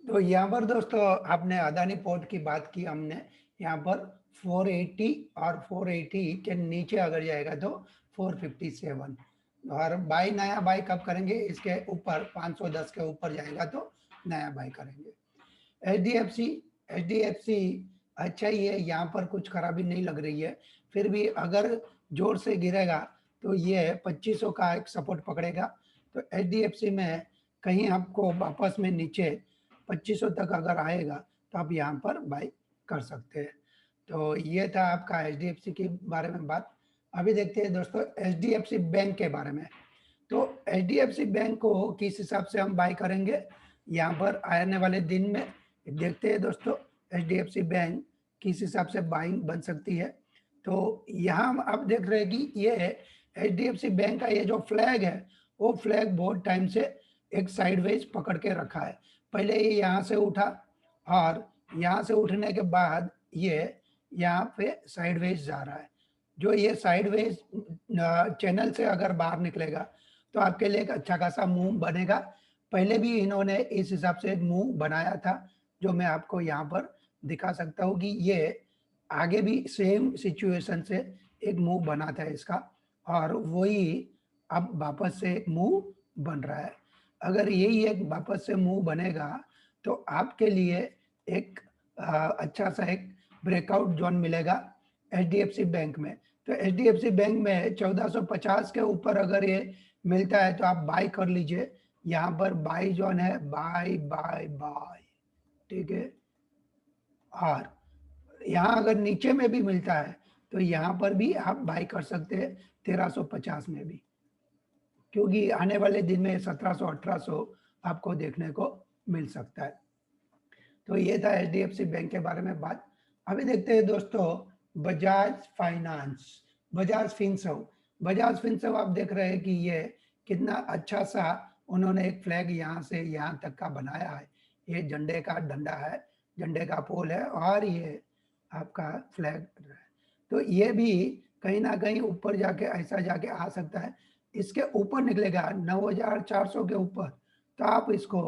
तो यहाँ पर दोस्तों आपने अदानी पोर्ट की बात की हमने। यहाँ पर 480 और 480 के नीचे अगर जाएगा तो 457। और बाई नया बाई कब करेंगे, इसके ऊपर 510 के ऊपर जाएगा तो नया बाई करेंगे। एचडीएफसी एचडीएफसी अच्छा ही है, यहाँ पर कुछ खराबी नहीं लग रही है। फिर भी अगर जोर से गिरेगा तो ये 2500 का एक सपोर्ट पकड़ेगा। तो एचडीएफसी में कहीं आपको वापस में नीचे 2500 तक अगर आएगा तो आप यहाँ पर बाई कर सकते हैं। तो ये था आपका एचडीएफसी के बारे में बात। अभी देखते हैं दोस्तों एचडीएफसी बैंक के बारे में। तो एचडीएफसी बैंक को किस हिसाब से हम बाई करेंगे यहाँ पर आने वाले दिन में देखते हैं दोस्तों। एचडीएफसी बैंक किस हिसाब से बाइंग बन सकती है। तो यहाँ आप देख रहे हैं कि ये एचडीएफसी बैंक का ये जो फ्लैग है वो फ्लैग बहुत टाइम से एक साइडवेज पकड़ के रखा है। पहले ये यहाँ से उठा और यहाँ से उठने के बाद ये यहाँ पे साइडवेज जा रहा है। जो ये साइडवेज चैनल से अगर बाहर निकलेगा तो आपके लिए एक अच्छा खासा मूव बनेगा। पहले भी इन्होंने इस हिसाब से एक मूव बनाया था जो मैं आपको यहाँ पर दिखा सकता हूँ कि ये आगे भी सेम सिचुएशन से एक मूव बना था इसका, और वही अब वापस से एक मूव बन रहा है। अगर यही एक वापस से मूव बनेगा तो आपके लिए एक अच्छा सा एक ब्रेकआउट जोन मिलेगा एचडीएफसी बैंक में। तो एचडीएफसी बैंक में 1450 के ऊपर अगर ये मिलता है तो आप बाय कर लीजिए। यहाँ पर बाय जोन है, बाय बाय बाय, ठीक है। और यहाँ अगर नीचे में भी मिलता है तो यहाँ पर भी आप बाय कर सकते हैं 1350 में भी, क्योंकि आने वाले दिन में 1700 1800 आपको देखने को मिल सकता है। तो ये था एचडीएफसी बैंक के बारे में बात। अभी देखते हैं दोस्तों Bajaj finance, Bajaj Finserv. Bajaj Finserv आप देख रहे हैं कि ये कितना अच्छा सा उन्होंने एक फ्लैग यहाँ से यहाँ तक का बनाया है। ये झंडे का डंडा है, झंडे का पोल है और ये आपका फ्लैग है। तो ये भी कहीं ना कहीं ऊपर जाके ऐसा जाके आ सकता है। इसके ऊपर निकलेगा 9400 के ऊपर तो आप इसको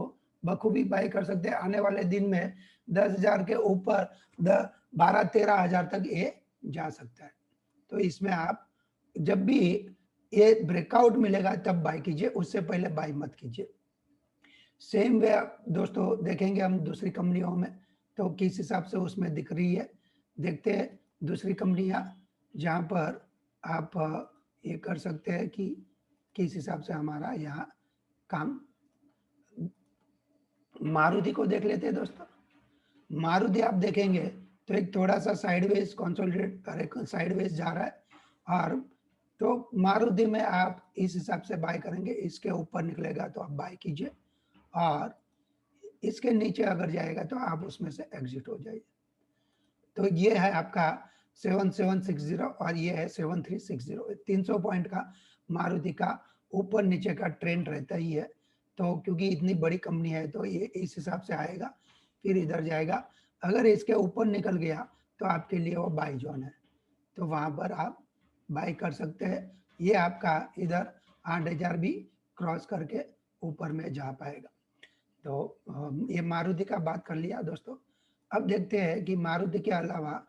बखूबी बाई कर सकते हैं। आने वाले दिन में 10,000 के ऊपर 12-13 हजार तक ये जा सकता है। तो इसमें आप जब भी ये ब्रेकआउट मिलेगा तब बाई कीजिए, उससे पहले बाई मत कीजिए। सेम वे दोस्तों देखेंगे हम दूसरी कंपनियों में तो किस हिसाब से उसमें दिख रही है। देखते हैं दूसरी कंपनियां जहां पर आप ये कर सकते हैं कि किस हिसाब से हमारा यहाँ काम। मारुति को देख लेते हैं दोस्तों। मारुति आप देखेंगे तो एक थोड़ा सा साइडवेज कंसोलिडेट साइडवेज जा रहा है। और तो मारुति में आप इस हिसाब से बाय करेंगे, इसके ऊपर निकलेगा तो आप बाय कीजिए और इसके नीचे अगर जाएगा तो आप उसमें से एग्जिट हो जाइए। तो ये है आपका 7760 और ये है 7360। 300 पॉइंट का मारुति का ऊपर नीचे का ट्रेंड रहता ही है। तो क्योंकि इतनी बड़ी कंपनी है तो ये इस हिसाब से आएगा फिर इधर जाएगा। अगर इसके ऊपर निकल गया तो आपके लिए वो बाई जोन है, तो वहां पर आप बाई कर सकते हैं। ये आपका इधर 8000 भी क्रॉस करके ऊपर में जा पाएगा। तो ये मारुति का बात कर लिया दोस्तों। अब देखते हैं कि मारुति के अलावा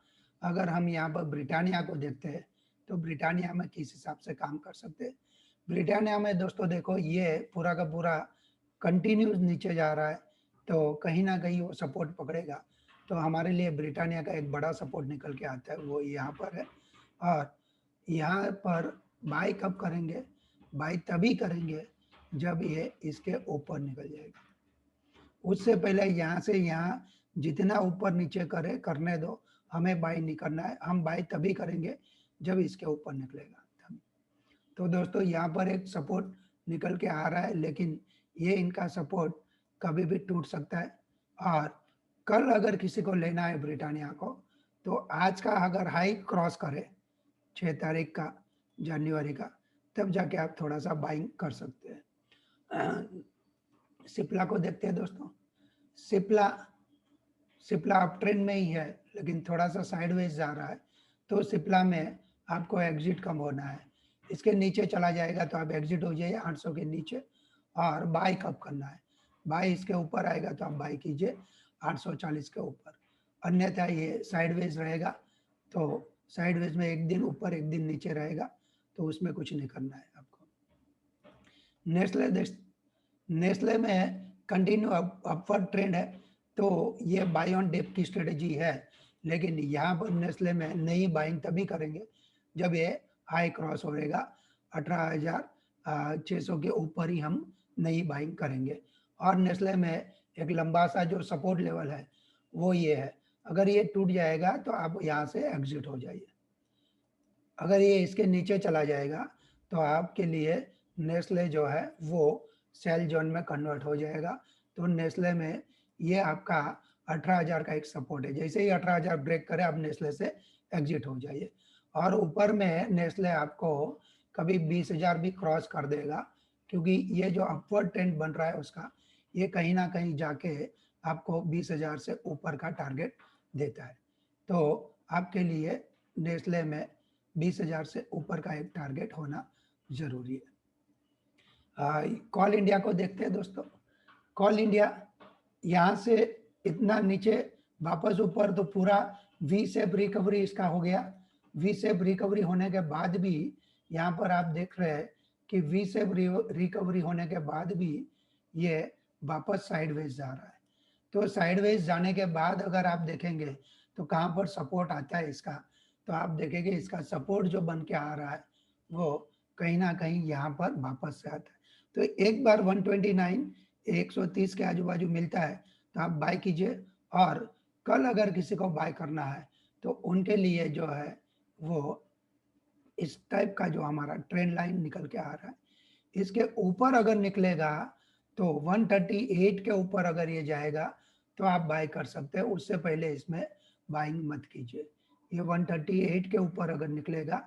अगर हम यहाँ पर ब्रिटानिया को देखते हैं तो ब्रिटानिया में किस हिसाब से काम कर सकते हैं। ब्रिटानिया में दोस्तों देखो ये पूरा का पूरा कंटिन्यूस नीचे जा रहा है, तो कहीं ना कहीं वो सपोर्ट पकड़ेगा। तो हमारे लिए ब्रिटानिया का एक बड़ा सपोर्ट निकल के आता है, वो यहाँ पर है। और यहाँ पर बाई कब करेंगे, बाई तभी करेंगे जब ये इसके ऊपर निकल जाएगा। उससे पहले यहाँ से यहाँ जितना ऊपर नीचे करे करने दो, हमें बाई नहीं करना है। हम बाई तभी करेंगे जब इसके ऊपर निकलेगा तभी। तो दोस्तों यहाँ पर एक सपोर्ट निकल के आ रहा है, लेकिन ये इनका सपोर्ट कभी भी टूट सकता है। और कल अगर किसी को लेना है ब्रिटानिया को तो आज का अगर हाई क्रॉस करे 6 तारीख का जनवरी का, तब जाके आप थोड़ा सा बाइंग कर सकते हैं। सिप्ला को देखते हैं दोस्तों। सिप्ला सिप्ला अप ट्रेंड में ही है लेकिन थोड़ा सा साइडवेज जा रहा है। तो सिप्ला में आपको एग्जिट कम होना है। इसके नीचे चला जाएगा तो आप एग्जिट हो जाइए 800 के नीचे। और बाय कब करना है, बाई इसके ऊपर आएगा तो आप बाई कीजिए 840 के ऊपर, अन्यथा ये साइडवेज रहेगा तो साइडवेज में एक दिन ऊपर एक दिन नीचे रहेगा, तो उसमें कुछ नहीं करना है आपको। नेस्ले में कंटिन्यू अपवर्ड ट्रेंड है, तो ये बाय ऑन डिप की स्ट्रेटेजी है, लेकिन यहाँ पर नेस्ले में नई बाइंग तभी करेंगे जब ये हाई क्रॉस होएगा 18,600 के ऊपर ही हम नई बाइंग करेंगे। और नेस्ले में एक लंबा सा जो सपोर्ट लेवल है वो ये है, अगर ये टूट जाएगा तो आप यहाँ से एग्जिट हो जाइए। अगर ये इसके नीचे चला जाएगा तो आपके लिए नेस्ले जो है वो सेल जोन में कन्वर्ट हो जाएगा। तो नेस्ले में ये आपका 18,000 का एक सपोर्ट है, जैसे ही 18,000 ब्रेक करे आप नेस्ले से एग्जिट हो जाइए। और ऊपर में नेस्ले आपको कभी 20,000 भी क्रॉस कर देगा, क्योंकि ये जो अपवर्ड ट्रेंड बन रहा है उसका, ये कहीं ना कहीं जाके आपको 20,000 से ऊपर का टारगेट देता है। तो आपके लिए नेस्ले में 20,000 से ऊपर का एक टारगेट होना जरूरी है। कॉल इंडिया को देखते हैं दोस्तों। कॉल इंडिया यहाँ से इतना नीचे वापस ऊपर, तो पूरा वी शेप रिकवरी इसका हो गया। वी शेप रिकवरी होने के बाद भी यहाँ पर आप देख रहे हैं कि वी शेप रिकवरी होने के बाद भी ये वापस साइडवेज जा रहा है। तो साइडवेज जाने के बाद अगर आप देखेंगे तो कहाँ पर सपोर्ट आता है इसका, तो आप देखेंगे इसका सपोर्ट जो बन के आ रहा है वो कहीं ना कहीं यहाँ पर वापस से आता है। तो एक बार 129 130 के आजू बाजू मिलता है तो आप बाय कीजिए, और कल अगर किसी को बाय करना है तो उनके लिए जो है वो इस टाइप का जो हमारा ट्रेंड लाइन निकल के आ रहा है, इसके ऊपर अगर निकलेगा तो 138 के ऊपर अगर ये जाएगा तो आप बाय कर सकते हैं, उससे पहले इसमें बाइंग मत कीजिए। ये 138 के ऊपर अगर निकलेगा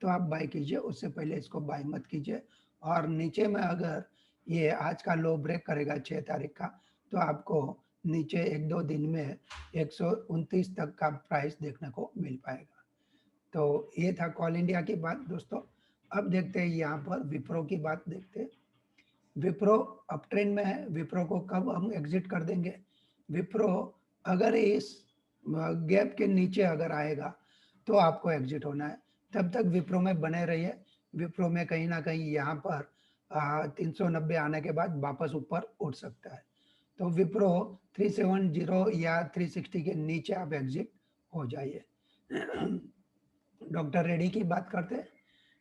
तो आप बाय कीजिए, उससे पहले इसको बाय मत कीजिए। और नीचे में अगर ये आज का लो ब्रेक करेगा 6 तारीख का, तो आपको नीचे एक दो दिन में 129 तक का प्राइस देखने को मिल पाएगा। तो ये था कॉल इंडिया की बात दोस्तों। अब देखते हैं यहाँ पर विप्रो की बात देखते हैं। विप्रो अप ट्रेंड में है, विप्रो को कब हम एग्जिट कर देंगे? विप्रो अगर इस गैप के नीचे अगर आएगा तो आपको एग्जिट होना है, तब तक विप्रो में बने रहिए। विप्रो में कहीं ना कहीं यहाँ पर 390 आने के बाद वापस ऊपर उठ सकता है। तो विप्रो 370 या 360 के नीचे आप एग्जिट हो जाइए। डॉक्टर रेड्डी की बात करते हैं।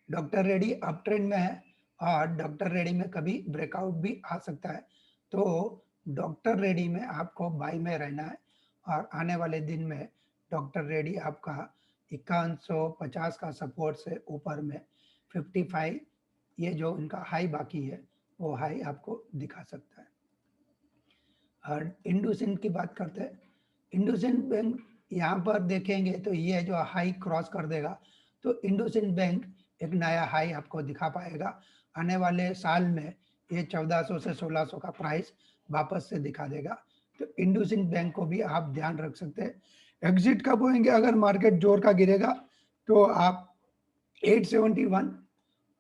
डॉक्टर रेड्डी अप ट्रेंड में है और डॉक्टर रेड्डी में कभी ब्रेकआउट भी आ सकता है, तो डॉक्टर रेड्डी में आपको बाई में रहना है। और आने वाले दिन में डॉक्टर रेड्डी आपका 5150 का सपोर्ट से ऊपर में 55, ये जो इनका हाई बाकी है वो हाई आपको दिखा सकता है। और इंडसइंड की बात करते हैं। इंडसइंड बैंक यहाँ पर देखेंगे तो ये जो हाई क्रॉस कर देगा तो इंडसइंड बैंक एक नया हाई आपको दिखा पाएगा। आने वाले साल में ये 1400 से 1600 का प्राइस वापस से दिखा देगा। तो इंडसइंड बैंक को भी आप ध्यान रख सकते हैं। एग्जिट कब होंगे? अगर मार्केट जोर का गिरेगा तो आप 871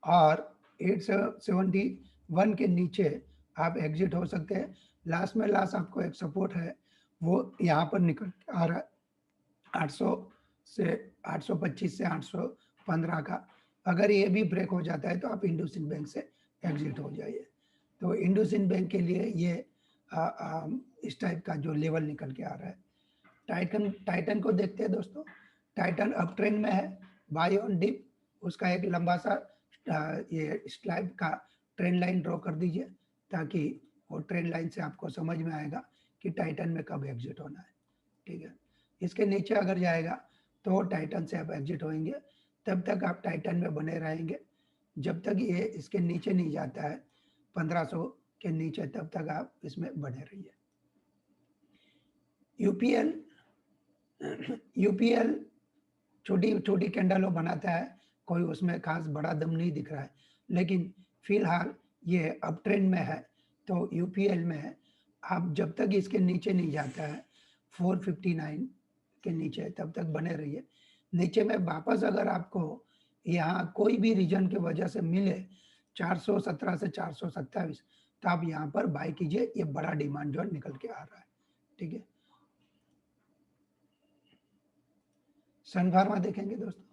और 871 के नीचे आप एग्जिट हो सकते हैं। लास्ट में लास्ट आपको एक सपोर्ट है वो यहाँ पर निकल आ रहा है 800 से 825 से 815 का। अगर ये भी ब्रेक हो जाता है तो आप इंडसइंड बैंक से एग्जिट हो जाइए। तो इंडसइंड बैंक के लिए ये इस टाइप का जो लेवल निकल के आ रहा है। टाइटन को देखते हैं दोस्तों। टाइटन अप ट्रेंड में है, बाय ऑन डिप। उसका एक लंबा सा ये स्लाइड का ट्रेंड लाइन ड्रॉ कर दीजिए, ताकि वो ट्रेंड लाइन से आपको समझ में आएगा कि टाइटन में कब एग्जिट होना है। ठीक है, इसके नीचे अगर जाएगा तो टाइटन से आप एग्जिट होंगे, तब तक आप टाइटन में बने रहेंगे। जब तक ये इसके नीचे नहीं जाता है 1500 के नीचे, तब तक आप इसमें बने रहिए। यूपीएल छोटी छोटी कैंडलों बनाता है, कोई उसमें खास बड़ा दम नहीं दिख रहा है, लेकिन फिलहाल ये अप ट्रेंड में है। तो यूपीएल में आप जब तक इसके नीचे नहीं जाता है 459 के नीचे, तब तक बने रहिए। नीचे में वापस अगर आपको यहाँ कोई भी रीजन की वजह से मिले 417 से 427, तो आप यहाँ पर बाय कीजिए, ये बड़ा डिमांड जो निकल के आ रहा है, ठीक है। सन फार्मा देखेंगे दोस्तों,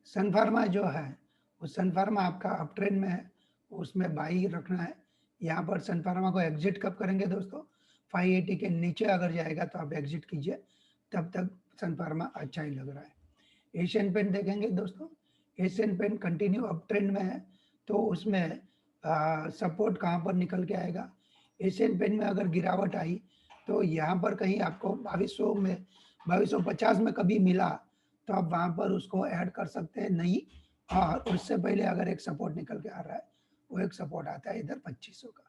सन फार्मा जो है वो सन फार्मा आपका अप ट्रेंड में है, उसमें बाई रखना है। यहाँ पर सन फार्मा को एग्जिट कब करेंगे दोस्तों, 580 के नीचे अगर जाएगा तो आप एग्जिट कीजिए, तब तक सन फार्मा अच्छा ही लग रहा है। एशियन पेंट देखेंगे दोस्तों, Asian paint continue up trend में है, तो उसमें सपोर्ट कहाँ पर निकल के आएगा। एशियन पेंट में अगर गिरावट आई तो यहाँ पर कहीं आपको 2200 में 2250 में कभी मिला तो आप वहां पर उसको ऐड कर सकते हैं, नहीं और उससे पहले अगर एक सपोर्ट निकल के आ रहा है, वो एक सपोर्ट आता है इधर 2500 का,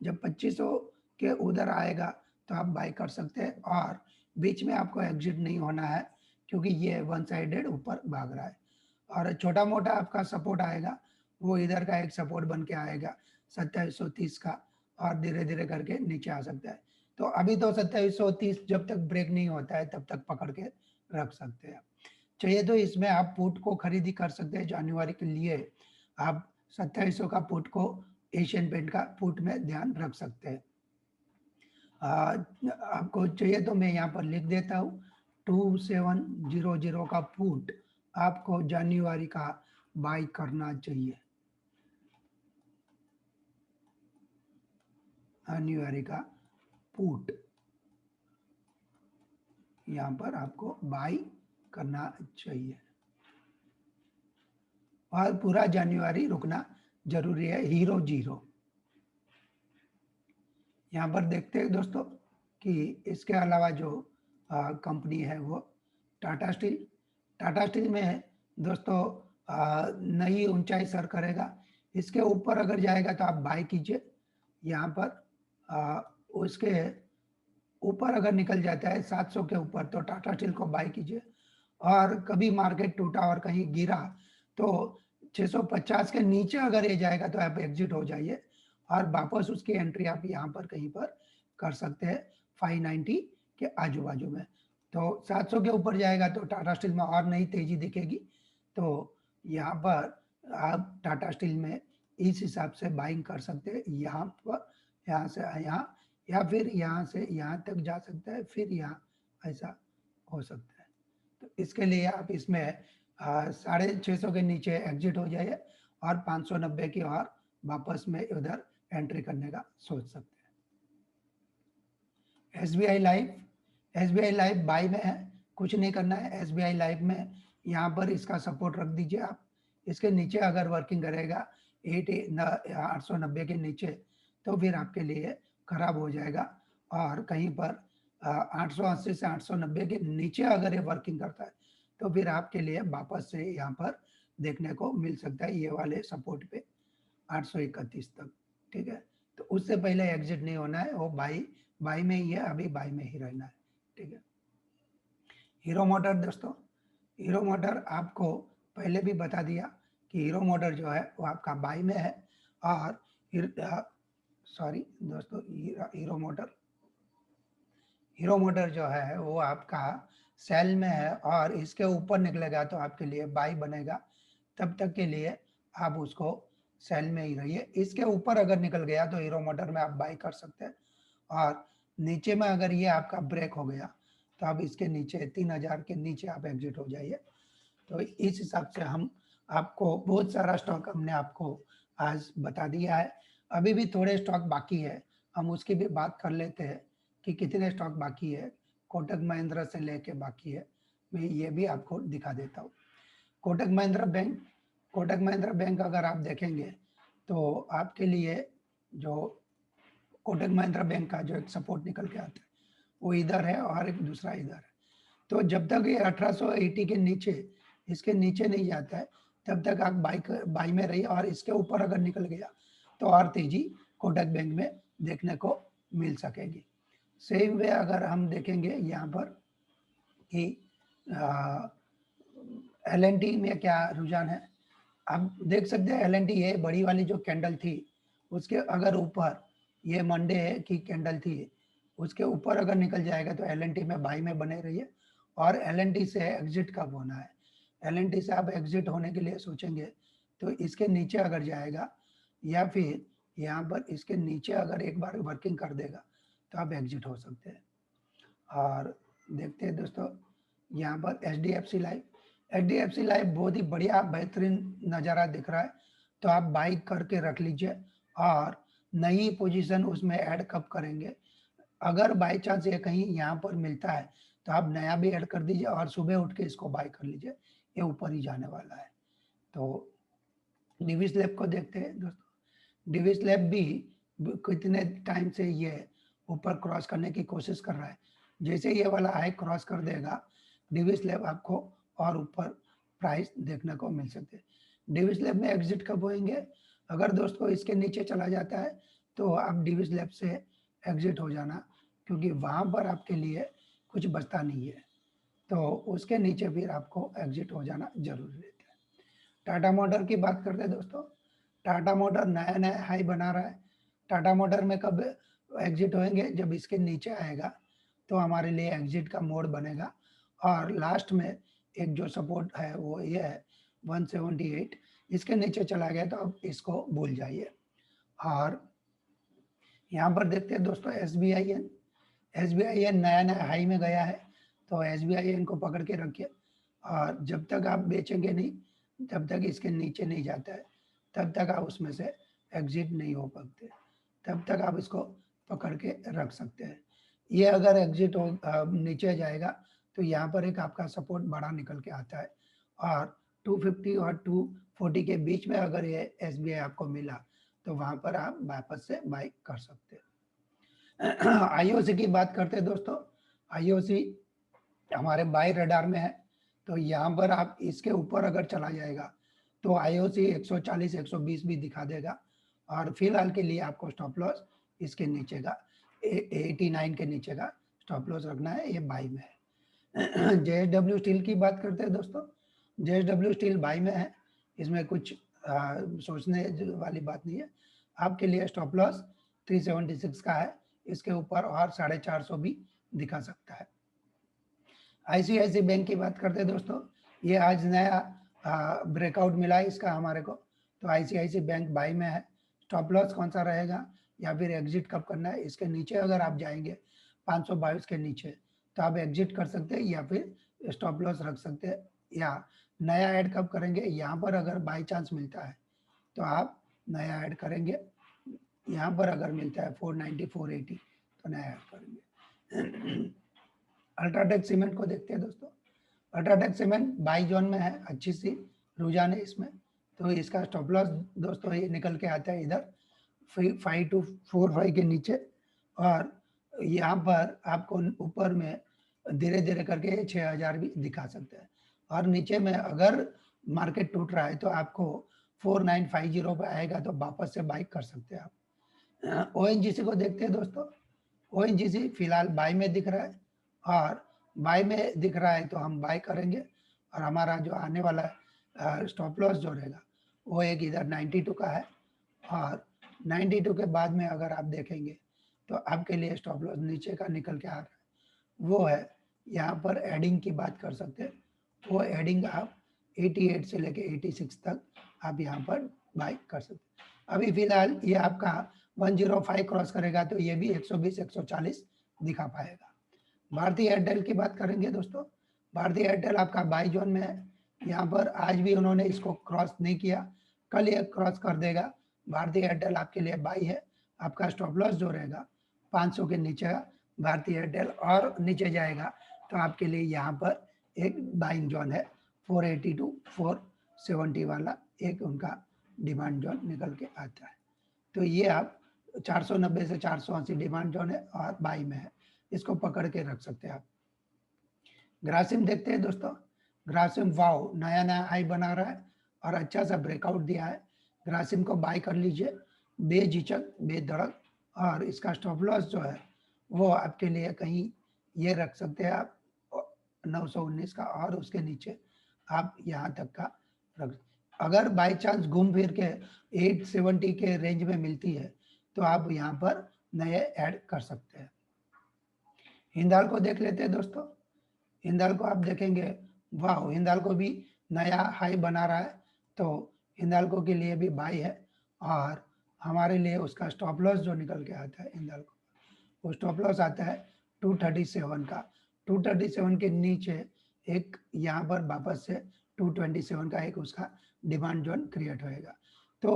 जब 2500 के उधर आएगा तो आप बाय कर सकते हैं, और बीच में आपको एग्जिट नहीं होना है क्योंकि ये वन साइडेड ऊपर भाग रहा है। और छोटा मोटा आपका सपोर्ट आएगा, वो इधर का एक सपोर्ट बन के आएगा 2730 का, और धीरे धीरे करके नीचे आ सकता है। तो अभी तो 2730 जब तक ब्रेक नहीं होता है तब तक पकड़ के रख सकते हैं। चाहिए तो इसमें आप पुट को खरीदी कर सकते हैं, जनवरी के लिए आप 2700 का पुट को एशियन पेंट का पुट में ध्यान रख सकते हैं। आपको चाहिए तो मैं यहाँ पर लिख देता हूँ, 2700 का पुट आपको जनवरी का बाय करना चाहिए, जनवरी का पुट यहाँ पर आपको बाय करना चाहिए, और पूरा जनवरी रुकना जरूरी है। हीरो जीरो यहाँ पर देखते हैं दोस्तों कि इसके अलावा जो कंपनी है वो टाटा स्टील, टाटा स्टील में दोस्तों नई ऊंचाई सर करेगा, इसके ऊपर अगर जाएगा तो आप बाय कीजिए। यहाँ पर उसके ऊपर अगर निकल जाता है 700 के ऊपर तो टाटा स्टील को बाय कीजिए, और कभी मार्केट टूटा और कहीं गिरा तो 650 के नीचे अगर ये जाएगा तो आप एग्जिट हो जाइए, और वापस उसकी एंट्री आप यहाँ पर कहीं पर कर सकते हैं 590 के आजू बाजू में। तो 700 के ऊपर जाएगा तो टाटा स्टील में और नई तेजी दिखेगी, तो यहाँ पर आप टाटा स्टील में इस हिसाब से बाइंग कर सकते हैं। यहाँ पर यहाँ से यहाँ, या फिर यहाँ से यहाँ तक जा सकता है, फिर यहाँ ऐसा हो सकता है। तो इसके लिए आप इसमें 650 के नीचे एग्जिट हो जाइए, और 590 की और वापस में उधर एंट्री करने का सोच सकते हैं। SBI life, SBI life by में है, कुछ नहीं करना है। SBI लाइफ में यहाँ पर इसका सपोर्ट रख दीजिए आप, इसके नीचे अगर वर्किंग करेगा 890 के नीचे तो फिर आपके लिए खराब हो जाएगा, और कहीं पर 880 से 890 के नीचे अगर ये वर्किंग करता है तो फिर आपके लिए वापस से यहाँ पर देखने को मिल सकता है ये वाले सपोर्ट पे 831 तक, ठीक है। तो उससे पहले एग्जिट नहीं होना है, वो बाई में ही है, अभी बाई में ही रहना है, ठीक है। हीरो मोटर दोस्तों, हीरो मोटर आपको पहले भी बता दिया कि हीरो मोटर जो है वो आपका बाई में है, और सॉरी दोस्तों, हीरो मोटर जो है वो आपका सेल में है, और इसके ऊपर निकलेगा तो आपके लिए बाई बनेगा, तब तक के लिए आप उसको सेल में ही रहिए। इसके ऊपर अगर निकल गया तो हीरो मोटर में आप बाई कर सकते हैं, और नीचे में अगर ये आपका ब्रेक हो गया तो आप इसके नीचे 3000 के नीचे आप एग्जिट हो जाइए। तो इस हिसाब से हम आपको बहुत सारा स्टॉक हमने आपको आज बता दिया है। अभी भी थोड़े स्टॉक बाकी है, हम उसकी भी बात कर लेते हैं कि कितने स्टॉक बाकी है। कोटक महिंद्रा से लेके बाकी है, मैं ये भी आपको दिखा देता हूँ। कोटक महिंद्रा बैंक, कोटक महिंद्रा बैंक अगर आप देखेंगे तो आपके लिए जो कोटक महिंद्रा बैंक का जो एक सपोर्ट निकल के आता है वो इधर है, और एक दूसरा इधर है। तो जब तक ये 1880 के नीचे, इसके नीचे नहीं जाता है तब तक आप बाई में रहिए, और इसके ऊपर अगर निकल गया तो और तेजी कोटक बैंक में देखने को मिल सकेगी। सेम वे अगर हम देखेंगे यहाँ पर कि LNT में क्या रुझान है, आप देख सकते हैं LNT ये बड़ी वाली जो कैंडल थी उसके अगर ऊपर, ये मंडे की कैंडल थी, उसके ऊपर अगर निकल जाएगा तो LNT में बाई में बने रहिए। और LNT से एग्जिट कब होना है, LNT से आप एग्जिट होने के लिए सोचेंगे तो इसके नीचे अगर जाएगा, या फिर यहाँ पर इसके नीचे अगर एक बार वर्किंग कर देगा तो आप एग्जिट हो सकते हैं। और देखते हैं दोस्तों यहाँ पर H D F C life बहुत ही बढ़िया बेहतरीन नज़ारा दिख रहा है, तो आप बाई करके रख लीजिए। और नई पोजीशन उसमें ऐड कब करेंगे, अगर बाई चांस ये कहीं यहाँ पर मिलता है तो आप नया भी ऐड कर दीजिए और सुबह उठ के इसको बाई कर लीजिए, ये ऊपर ही जाने वाला है। तो डिविस लैब को देखते हैं दोस्तों। डिविस लैब भी कितने टाइम से ये ऊपर क्रॉस करने की कोशिश कर रहा है। जैसे ये वाला हाई क्रॉस कर देगा डिविस लैब आपको और ऊपर प्राइस देखने को मिल सकते हैं। डिविस लैब में एग्जिट कब होंगे, अगर दोस्तों इसके नीचे चला जाता है तो आप डिविस लैब से एग्जिट हो जाना, क्योंकि वहां पर आपके लिए कुछ बचता नहीं है, तो उसके नीचे फिर आपको एग्जिट हो जाना जरूरी रहता है। टाटा मोटर की बात करते हैं दोस्तों। टाटा मोटर नया नया हाई बना रहा है। टाटा मोटर में कब एग्जिट होंगे, जब इसके नीचे आएगा तो हमारे लिए एग्जिट का मोड बनेगा। और लास्ट में एक जो सपोर्ट है वो ये है 178, इसके नीचे चला गया तो अब इसको भूल जाइए। और यहाँ पर देखते हैं दोस्तों एसबीआईएन नया नया हाई में गया है, तो एसबीआईएन को पकड़ के रखिए। और जब तक आप बेचेंगे नहीं, जब तक इसके नीचे नहीं जाता है, तब तक आप उसमें से एग्जिट नहीं हो पाते, तब तक आप इसको पकड़ के रख सकते हैं। ये अगर एग्जिट हो नीचे जाएगा तो यहाँ पर एक आपका सपोर्ट बड़ा निकल के आता है, और 250 और 240 के बीच में अगर ये एसबीआई आपको मिला तो वहां पर आप वापस से बाई कर सकते हैं। आईओसी की बात करते हैं दोस्तों। आईओसी हमारे बाई रडार में है, तो यहाँ पर आप इसके ऊपर अगर चला जाएगा तो आईओसी 140 120 भी दिखा देगा। और फिलहाल के लिए आपको स्टॉप लॉस इसके नीचे का 89 के नीचे का स्टॉप लॉस रखना है, ये बाई में है। जेएसडब्ल्यू स्टील की बात करते हैं दोस्तों। जेएसडब्ल्यू स्टील बाई में है, इसमें कुछ सोचने वाली बात नहीं है। आपके लिए स्टॉप लॉस 376 का है, इसके ऊपर और 450 भी दिखा सकता है। आईसीआईसी बैंक की बात करते हैं दोस्तों। ये आज नया ब्रेकआउट मिला है इसका हमारे को, तो आईसीआईसी बैंक बाई में है। स्टॉप लॉस कौन सा रहेगा या फिर एग्जिट कब करना है, इसके नीचे अगर आप जाएंगे 522 के नीचे तो आप एग्जिट कर सकते हैं या फिर स्टॉप लॉस रख सकते हैं। या नया ऐड कब करेंगे, यहाँ पर अगर बाई चांस मिलता है तो आप नया ऐड करेंगे। यहाँ पर अगर मिलता है 490 480 तो नया ऐड करेंगे। अल्ट्राटेक सीमेंट को देखते हैं दोस्तों। अल्ट्राटेक सीमेंट बाई जोन में है, अच्छी सी रुझान है इसमें, तो इसका स्टॉप लॉस दोस्तों ये निकल के आता है इधर 5245 के नीचे। और यहाँ पर आपको ऊपर में धीरे धीरे करके 6000 भी दिखा सकते हैं। और नीचे में अगर मार्केट टूट रहा है तो आपको 4950 पे आएगा तो वापस से बाई कर सकते हैं आप। ओएनजीसी को देखते हैं दोस्तों। ओएनजीसी फिलहाल बाई में दिख रहा है, और बाई में दिख रहा है तो हम बाई करेंगे। और हमारा जो आने वाला स्टॉप लॉस जो रहेगा वो एक इधर 92 का है, और 92 के बाद में अगर आप देखेंगे तो आपके लिए स्टॉप लॉस नीचे का निकल के आ रहा है, वो है यहाँ पर एडिंग की बात कर सकते हैं। वो एडिंग आप 88 से लेके 86 तक आप यहाँ पर बाई कर सकते हैं। अभी फिलहाल ये आपका 105 क्रॉस करेगा तो ये भी 120 140 दिखा पाएगा। भारतीय एयरटेल की बात करेंगे दोस्तों। भारतीय एयरटेल आपका बाई जोन में है, यहाँ पर आज भी उन्होंने इसको क्रॉस नहीं किया, कल ये क्रॉस कर देगा। भारतीय एयरटेल आपके लिए बाई है। आपका स्टॉप लॉस जो रहेगा 500 के नीचे का भारतीय एयरटेल, और नीचे जाएगा तो आपके लिए यहाँ पर एक बाइंग जोन है 480 टू 470 वाला एक उनका डिमांड जोन निकल के आता है। तो ये आप 490 से 480 डिमांड जोन है और बाई में है, इसको पकड़ के रख सकते हैं आप। ग्रासिम देखते हैं दोस्तों। ग्रासिम वाओ नया नया हाई बना रहा है और अच्छा सा ब्रेकआउट दिया है। ग्रासिम को बाय कर लीजिए बेझिझक बेधड़क, और इसका स्टॉप लॉस जो है वो आपके लिए कहीं ये रख सकते हैं आप 919 का, और उसके नीचे आप यहाँ तक का रख। अगर बाय चांस घूम फिर के 870 के रेंज में मिलती है तो आप यहाँ पर नए ऐड कर सकते हैं। हिंदाल को देख लेते हैं दोस्तों। हिंदाल को आप देखेंगे, वाह हिंदाल को भी नया हाई बना रहा है, तो हिंदाल को के लिए भी बाई है। और हमारे लिए उसका स्टॉप लॉस जो निकल के आता है हिंदाल्को, वो स्टॉप लॉस आता है 237 का। 237 के नीचे एक यहाँ पर वापस से 227 का एक उसका डिमांड जोन क्रिएट होएगा। तो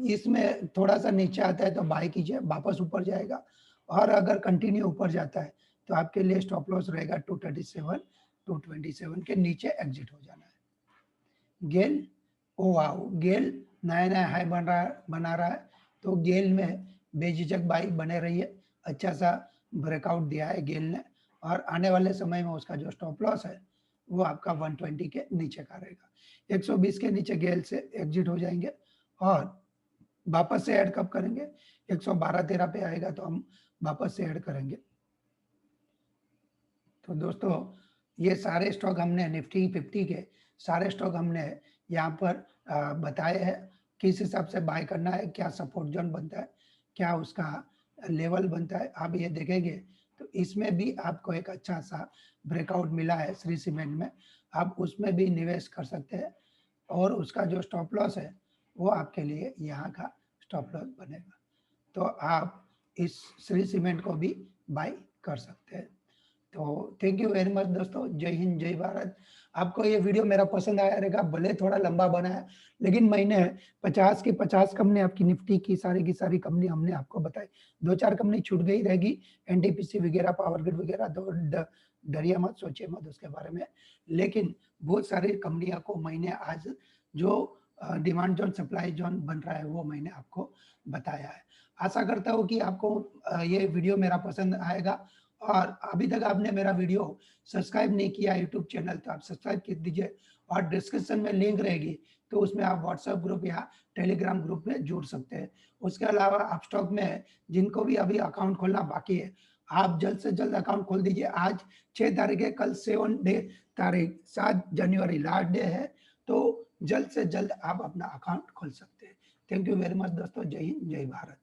इसमें थोड़ा सा नीचे आता है तो बाय कीजिए, वापस ऊपर जाएगा, और अगर कंटिन्यू ऊपर जाता है तो आपके लिए स्टॉप लॉस रहेगा 237, 227 के नीचे एग्जिट हो जाना है। गेल, ओ वाओ, गेल नया नया हाई बना रहा है, तो गेल में बेझिझक बाई बने रही है। अच्छा सा ब्रेकआउट दिया है गेल ने, और आने वाले समय में उसका जो स्टॉप लॉस है वो आपका 120 के नीचे का रहेगा। 120 के नीचे गेल से एग्जिट हो जाएंगे, और वापस से ऐड कब करेंगे, 112-13 पे आएगा तो हम वापस से ऐड करेंगे। तो दोस्तों ये सारे स्टॉक हमने निफ्टी 50 के सारे स्टॉक हमने यहाँ पर बताए हैं किस हिसाब से बाय करना है, क्या सपोर्ट जोन बनता है, क्या उसका लेवल बनता है। आप ये देखेंगे तो इसमें भी आपको एक अच्छा सा ब्रेकआउट मिला है श्री सीमेंट में, आप उसमें भी निवेश कर सकते हैं, और उसका जो स्टॉप लॉस है वो आपके लिए यहाँ का स्टॉप लॉस बनेगा। तो आप इस श्री सीमेंट को भी बाय कर सकते हैं। तो थैंक यू वेरी मच दोस्तों, जय हिंद जय भारत। आपको ये वीडियो मेरा पसंद आया रहेगा, भले थोड़ा लंबा बना है, लेकिन मैंने 50 की 50 कंपनी आपकी निफ्टी की सारी कंपनी हमने आपको बताई। 2-4 कंपनी छूट गई रहेगी, एनटीपीसी वगैरह, पावर ग्रिड वगैरह, तो डरिए मत, सोचिए मत उसके बारे में, लेकिन बहुत सारी कंपनियों को मैंने आज जो डिमांड जोन सप्लाई जोन बन रहा है वो मैंने आपको बताया है। आशा करता हूँ कि आपको ये वीडियो मेरा पसंद आएगा, और अभी तक आपने मेरा वीडियो सब्सक्राइब नहीं किया यूट्यूब चैनल तो आप सब्सक्राइब कर दीजिए, और डिस्क्रिप्शन में लिंक रहेगी तो उसमें आप व्हाट्सएप ग्रुप या टेलीग्राम ग्रुप में जुड़ सकते हैं। उसके अलावा आप स्टॉक में जिनको भी अभी अकाउंट खोलना बाकी है, आप जल्द से जल्द अकाउंट खोल दीजिए। आज 6 तारीख है, कल 7 जनवरी लास्ट डे है, तो जल्द से जल्द आप अपना अकाउंट खोल सकते हैं। थैंक यू वेरी मच दोस्तों, जय हिंद जय भारत।